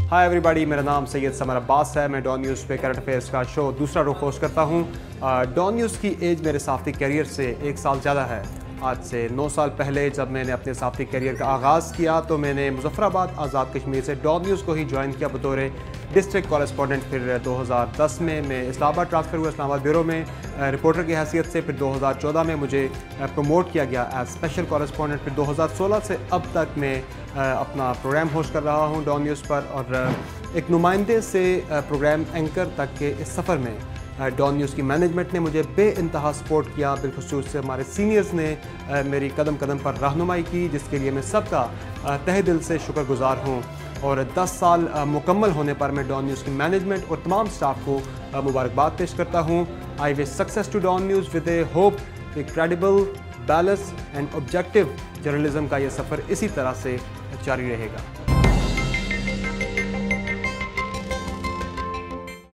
Hi everybody, मेरा नाम Syed summer Abbas है। मैं डॉन न्यूज़ पे करंट अफेयर्स का शो दूसरा रुख होस्ट करता हूँ। डॉन न्यूज़ की एज मेरे सहाफ़ती करियर से 1 साल ज़्यादा है। आज से 9 साल पहले जब मैंने अपने सहाफ़ती करियर का आगाज़ किया तो मैंने मुज़फ़्फ़राबाद आज़ाद कश्मीर से डॉन न्यूज़ को ही ज्वाइन किया बतौर डिस्ट्रिक्ट कॉरेस्पॉन्डेंट। फिर 2010 में मैं इस्लामाबाद ट्रांसफ़र हुआ, इस्लामाबाद ब्यूरो में रिपोर्टर की हैसियत से। फिर 2014 में मुझे प्रमोट किया गया एज स्पेशल कॉरेस्पॉन्डेंट। फिर 2016 से अब तक मैं अपना प्रोग्राम होस्ट कर रहा हूँ डॉन न्यूज़ पर, और एक नुमाइंदे से प्रोग्राम एंकर तक के इस सफ़र में डॉन न्यूज़ की मैनेजमेंट ने मुझे बेइंतहा सपोर्ट किया। बिलखुसूस से हमारे सीनियर्स ने मेरी कदम कदम पर रहनुमाई की, जिसके लिए मैं सबका तहे दिल से शुक्रगुजार हूँ। और 10 साल मुकम्मल होने पर मैं डॉन न्यूज़ की मैनेजमेंट और तमाम स्टाफ को मुबारकबाद पेश करता हूँ। I wish success to Dawn news with a hope कि credible, balance and objective journalism का ये सफ़र इसी तरह से जारी रहेगा।